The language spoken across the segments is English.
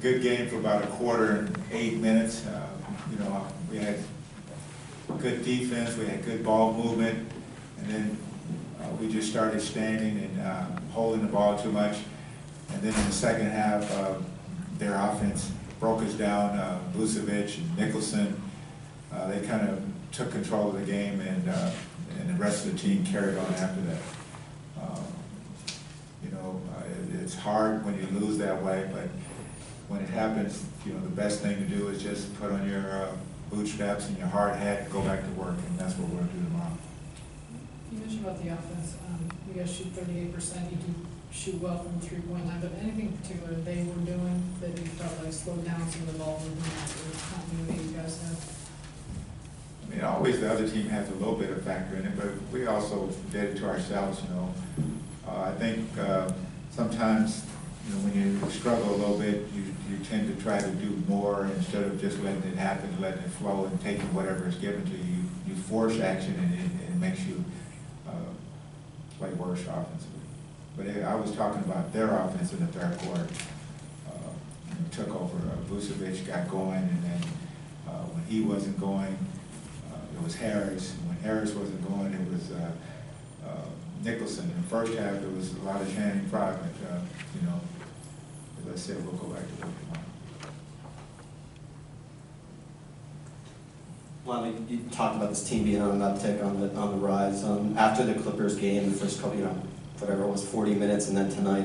good game for about a quarter and 8 minutes. We had good defense, we had good ball movement, and then we just started standing and holding the ball too much. And then in the second half, their offense broke us down. Vucevic and Nicholson, they kind of took control of the game, and the rest of the team carried on after that. It's hard when you lose that way, but when it happens, the best thing to do is just put on your bootstraps and your hard hat and go back to work, and that's what we're going to do tomorrow. You mentioned about the offense. You guys shoot 38%. You do shoot well from the three-point line, but anything in particular they were doing that you felt like slowed down some of the ball movement or continuity you guys have? I mean, always the other team has a little bit of factor in it, but we also did it to ourselves. I think sometimes when you struggle a little bit, you tend to try to do more instead of just letting it happen, letting it flow, and taking whatever is given to you. You force action, and it makes you play worse offensively. But I was talking about their offense in the third quarter. Took over. Vucevic got going, and then when he wasn't going, it was Harris. When Harris wasn't going, it was Nicholson. In the first half, there was a lot of Channing Frye, but as I said, we'll go back to work tomorrow. Lonnie, you talked about this team being on an uptick, on the rise. After the Clippers game, the first couple, whatever it was, 40 minutes, and then tonight,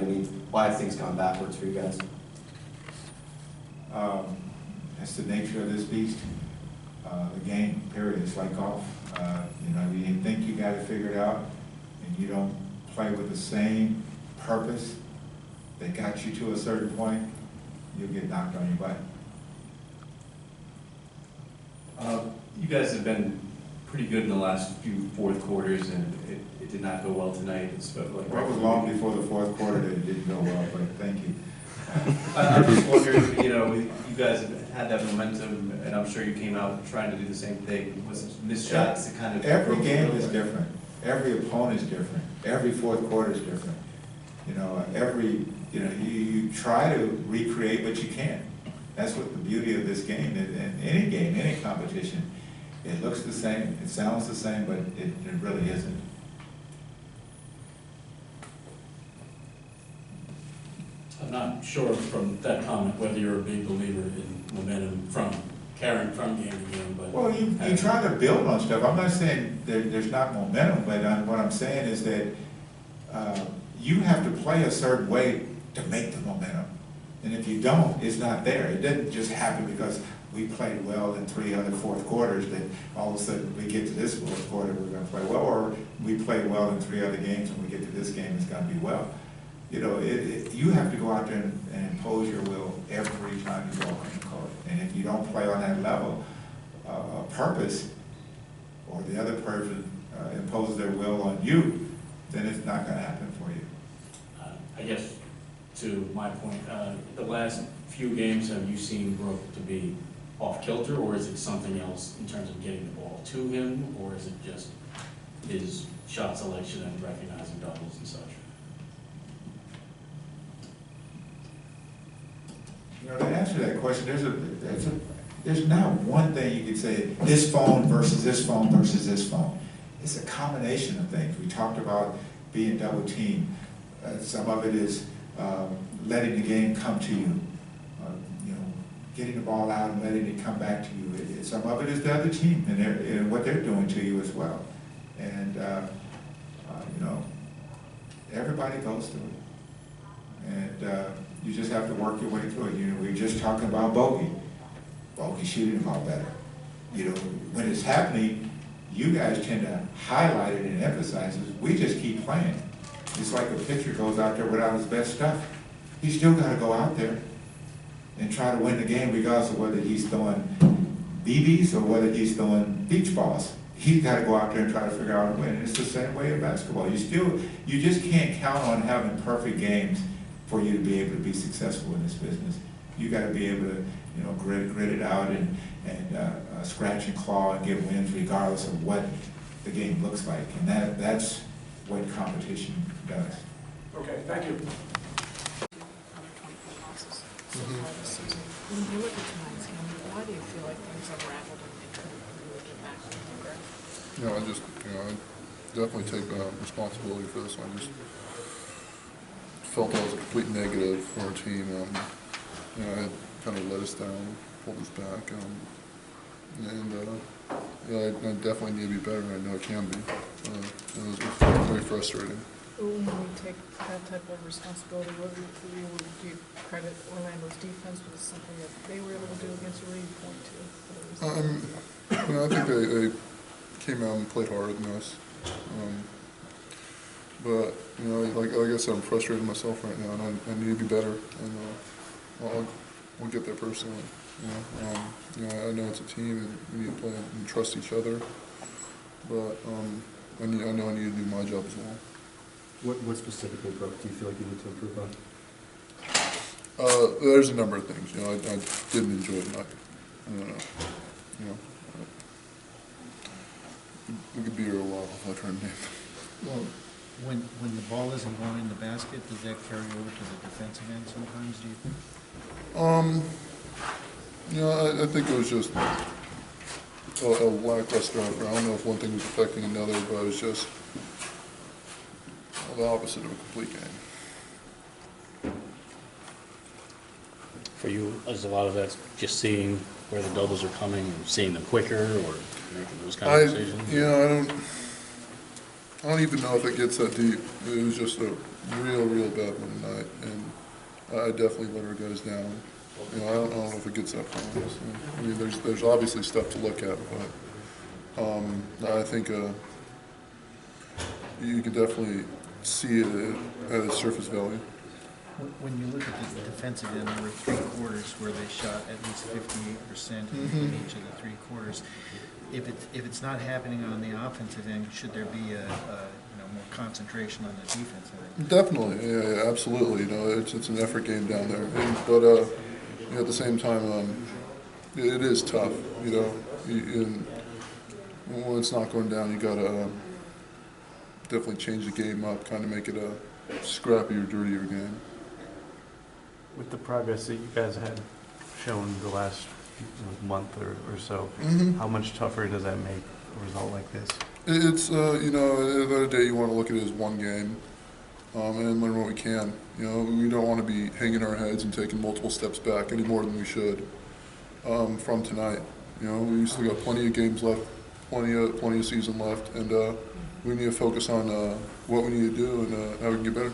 why have things gone backwards for you guys? That's the nature of this beast. The game, period. It's like golf. You think you got it figured out, and you don't play with the same purpose that got you to a certain point, you'll get knocked on your butt. You guys have been pretty good in the last few fourth quarters, and it did not go well tonight. It was long before the fourth quarter that it didn't go well, but thank you. I'm just wondering, you guys have had that momentum, and I'm sure you came out trying to do the same thing. Was it missed shots that kind of... Every game is different. Every opponent is different. Every fourth quarter is different. You try to recreate, but you can't. That's what the beauty of this game is. In any game, any competition, it looks the same, it sounds the same, but it really isn't. I'm not sure from that comment whether you're a big believer in momentum carrying from game to game, but... Well, you try to build on stuff. I'm not saying there's not momentum, but what I'm saying is that you have to play a certain way to make the momentum. And if you don't, it's not there. It doesn't just happen because we played well in 3 other fourth quarters that all of a sudden we get to this fourth quarter, we're going to play well, or we played well in 3 other games and we get to this game, it's going to be well. You have to go out there and impose your will every time you walk on the court. And if you don't play on that level, purpose, or the other person imposes their will on you, then it's not going to happen for you. I guess, to my point, the last few games, have you seen Brook to be off kilter, or is it something else in terms of getting the ball to him, or is it just his shot selection and recognizing doubles and such? To answer that question, there's not one thing you could say, this phone versus this phone versus this phone. It's a combination of things. We talked about being double teamed. Some of it is letting the game come to you, getting the ball out and letting it come back to you. Some of it is the other team and what they're doing to you as well. And, everybody goes through it. And you just have to work your way through it. We were just talking about Bogey. Bogey shooting the ball better. When it's happening, you guys tend to highlight it and emphasize it. We just keep playing. It's like a pitcher goes out there without his best stuff. He's still got to go out there and try to win the game regardless of whether he's throwing BBs or whether he's throwing beach balls. He's got to go out there and try to figure out a win. And it's the same way in basketball. You just can't count on having perfect games for you to be able to be successful in this business. You got to be able to, grit it out and scratch and claw and get wins regardless of what the game looks like. And that's what competition does. Okay, thank you. so far this season. When you look at tonight's game, why do you feel like things unraveled and couldn't really get back on the ground? I definitely take responsibility for this one. I just felt that was a complete negative for our team. It kind of let us down, pulled us back, I definitely need to be better, and I know I can be. It was very frustrating. When you take that type of responsibility, what do you credit Orlando's defense? Was it something that they were able to do against you? What do you point to? I think they came out and played harder than us. But like I said, I'm frustrated myself right now, and I need to be better. And we'll get there personally. I know it's a team, and we need to play and trust each other. But I know I need to do my job as well. What specifically, Brooke, do you feel like you need to improve on? There's a number of things. I didn't enjoy tonight. We could be here a while if I try and name them. Well, when the ball isn't going in the basket, does that carry over to the defensive end sometimes, do you think? I think it was just a lackluster effort. I don't know if one thing was affecting another, but it was just the opposite of a complete game. For you, is a lot of that just seeing where the doubles are coming, and seeing them quicker, or making those kind of decisions? I don't even know if it gets that deep. It was just a real bad one tonight, and I definitely let our guys down. I don't know if it gets that far. I mean, there's obviously stuff to look at, but I think you can definitely see it at its surface value. When you look at the defensive end, there were 3 quarters where they shot at least 58% in each of the 3 quarters. If it's not happening on the offensive end, should there be a more concentration on the defensive end? Definitely, yeah, absolutely. It's an effort game down there, but at the same time, it is tough. And when it's not going down, you gotta definitely change the game up, kind of make it a scrappier, dirtier game. With the progress that you guys had shown the last month or so, how much tougher does that make a result like this? It's, at the end of the day, you want to look at it as one game and learn what we can. We don't want to be hanging our heads and taking multiple steps back any more than we should from tonight. We still got plenty of games left, plenty of season left, and we need to focus on what we need to do and how we can get better.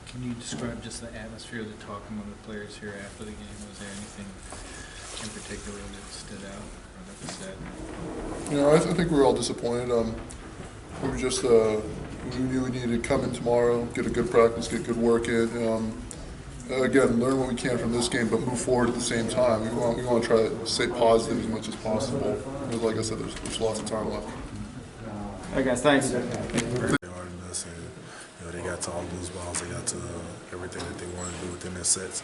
Can you describe just the atmosphere, the talk among the players here after the game? Was there anything in particular that stood out or that was said? I think we were all disappointed. We were just, we knew we needed to come in tomorrow, get a good practice, get good work in. Again, learn what we can from this game, but move forward at the same time. We want to try to stay positive as much as possible. Because like I said, there's lots of time left. All right, guys, thanks. They got to all those balls. They got to everything that they wanted to do within their sets,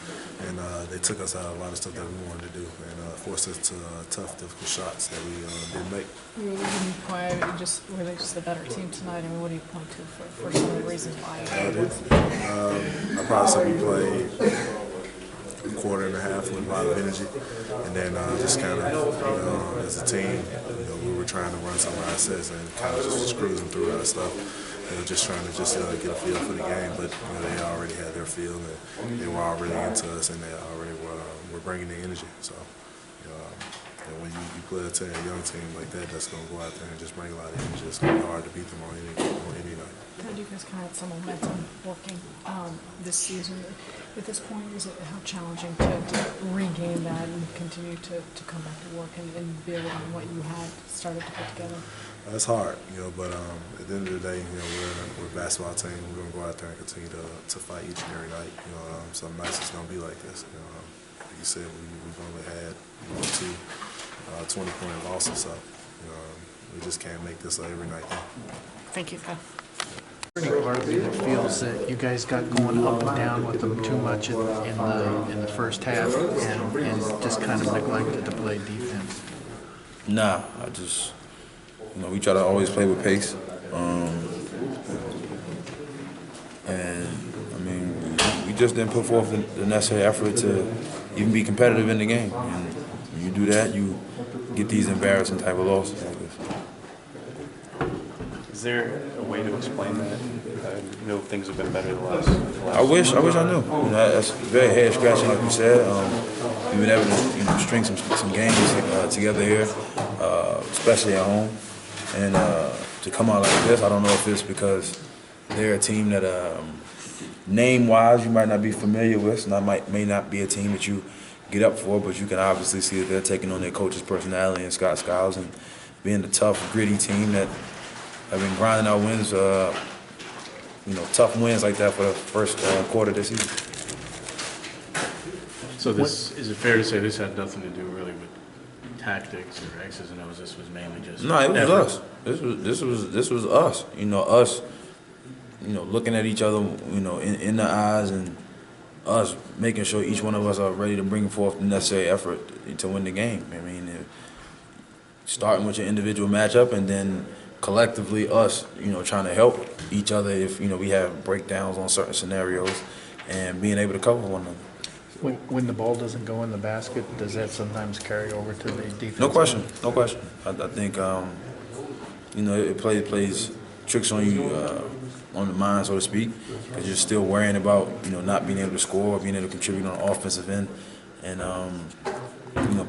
and they took us out of a lot of stuff that we wanted to do, and forced us to tough, difficult shots that we didn't make. You were leading quiet. Were they just a better team tonight? I mean, what do you point to for some of the reasons why? I probably said we played a quarter and a half with a lot of energy, and then just kind of as a team, we were trying to run some of our sets and kind of just cruising through our stuff. Just trying to get a feel for the game, but they already had their feel, and they were already into us, and they already were bringing the energy. So, when you play a young team like that, that's going to go out there and just bring a lot of energy, it's going to be hard to beat them on any night. How do you guys kind of have some momentum working this season? At this point, is it how challenging to regain that and continue to come back to work and build on what you had started to put together? It's hard, but at the end of the day, we're a basketball team. We're going to go out there and continue to fight each and every night. Some nights it's going to be like this. Like you said, we've only had 2 20-point losses, so we just can't make this every night. Thank you. Part of it feels that you guys got going up and down with them too much in the first half and just kind of neglected to play defense. Nah, we try to always play with pace. And I mean, we just didn't put forth the necessary effort to even be competitive in the game. And when you do that, you get these embarrassing type of losses like this. Is there a way to explain that? I know things have been better the last I wish I knew. That's very head scratching, like you said. We've been able to string some games together here, especially at home, and to come out like this, I don't know if it's because they're a team that name-wise you might not be familiar with, and may not be a team that you get up for, but you can obviously see that they're taking on their coach's personality and Scott Skiles and being the tough, gritty team that have been grinding out wins, tough wins like that for the first quarter this season. So is it fair to say this had nothing to do really with tactics or X's and O's? This was mainly just No, it was effort? us. This was us. Us. Looking at each other, in the eyes, and us making sure each one of us are ready to bring forth the necessary effort to win the game. I mean, starting with your individual matchup, and then collectively us, trying to help each other if we have breakdowns on certain scenarios, and being able to cover one another. When the ball doesn't go in the basket, does that sometimes carry over to the defense? No question. I think it plays tricks on you, on the mind, so to speak, because you're still worrying about not being able to score, or being able to contribute on the offensive end, and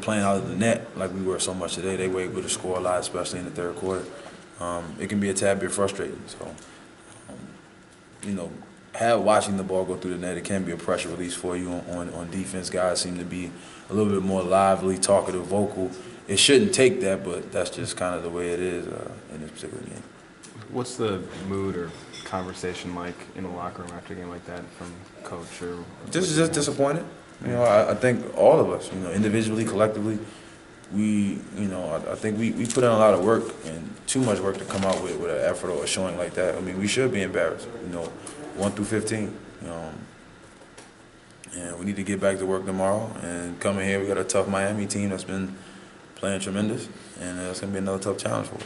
playing out of the net like we were so much today. They were able to score a lot, especially in the third quarter. It can be a tad bit frustrating. So, watching the ball go through the net, it can be a pressure release for you on defense. Guys seem to be a little bit more lively, talkative, vocal. It shouldn't take that, but that's just kind of the way it is in this particular game. What's the mood or conversation like in the locker room after a game like that from coach or? Just disappointed. I think all of us, individually, collectively, I think we put in a lot of work, and too much work to come out with an effort or a showing like that. I mean, we should be embarrassed, 1 through 15. And we need to get back to work tomorrow. And coming here, we got a tough Miami team that's been playing tremendous, and it's going to be another tough challenge for us.